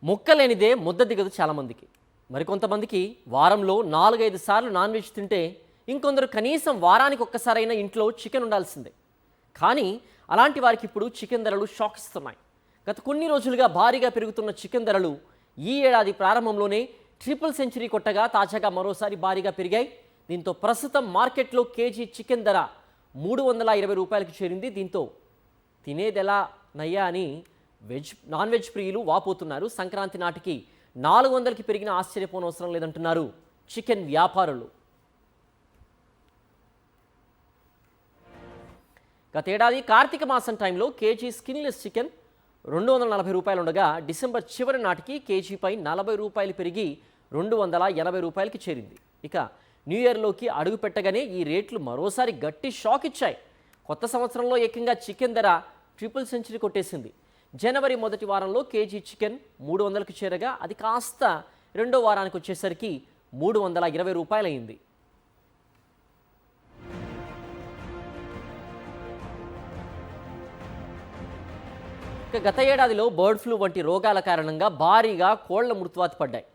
ముక్కలేనిదే ముద్ద దిగదు చాలామందికి. మరికొంతమందికి వారంలో 4-5 సార్లు నాన్ వెజ్ తింటే, ఇంకొందరు కనీసం వారానికి ఒక్కసారైనా ఇంట్లో చికెన్ ఉండాల్సిందే. కానీ అలాంటి వారికి ఇప్పుడు చికెన్ ధరలు షాక్ ఇస్తున్నాయి. గత కొన్ని రోజులుగా భారీగా పెరుగుతున్న చికెన్ ధరలు ఈ ఏడాది ప్రారంభంలోనే ట్రిపుల్ సెంచరీ కొట్టగా తాజాగా మరోసారి భారీగా పెరిగాయి. దీంతో ప్రస్తుతం మార్కెట్లో కేజీ చికెన్ ధర 320 రూపాయలకు చేరింది. దీంతో తినేదెలా నయ్యా అని నాన్ వెజ్ ప్రియులు వాపోతున్నారు. సంక్రాంతి నాటికి 400కి పెరిగిన ఆశ్చర్యపోనవసరం లేదంటున్నారు చికెన్ వ్యాపారులు. గతేడాది కార్తీక మాసం టైంలో కేజీ స్కిన్లెస్ చికెన్ 240 రూపాయలు ఉండగా డిసెంబర్ చివరి నాటికి కేజీపై 40 రూపాయలు పెరిగి 280 రూపాయలకి చేరింది. ఇక న్యూ ఇయర్లోకి అడుగు పెట్టగానే ఈ రేట్లు మరోసారి గట్టి షాక్ ఇచ్చాయి. కొత్త సంవత్సరంలో ఏకంగా చికెన్ ధర ట్రిపుల్ సెంచరీ కొట్టేసింది. జనవరి మొదటి వారంలో కేజీ చికెన్ 300కి చేరగా అది కాస్త రెండో వారానికి వచ్చేసరికి 320 రూపాయలైంది. ఇక గత ఏడాదిలో బర్డ్ ఫ్లూ వంటి రోగాల కారణంగా భారీగా కోళ్ల మృత్యువాత పడ్డాయి.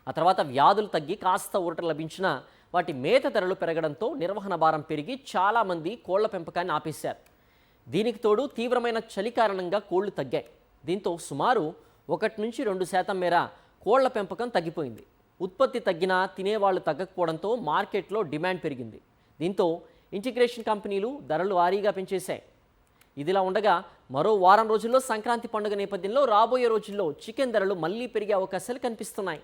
ఆ తర్వాత వ్యాధులు తగ్గి కాస్త ఊరట లభించిన వాటి మేత ధరలు పెరగడంతో నిర్వహణ భారం పెరిగి చాలామంది కోళ్ల పెంపకాన్ని ఆపేశారు. దీనికి తోడు తీవ్రమైన చలి కారణంగా కోళ్లు తగ్గాయి. దీంతో సుమారు 1-2% మేర కోళ్ల పెంపకం తగ్గిపోయింది. ఉత్పత్తి తగ్గినా తినేవాళ్లు తగ్గకపోవడంతో మార్కెట్లో డిమాండ్ పెరిగింది. దీంతో ఇంటిగ్రేషన్ కంపెనీలు ధరలు భారీగా పెంచేశాయి. ఇదిలా ఉండగా మరో వారం రోజుల్లో సంక్రాంతి పండుగ నేపథ్యంలో రాబోయే రోజుల్లో చికెన్ ధరలు మళ్లీ పెరిగే అవకాశాలు కనిపిస్తున్నాయి.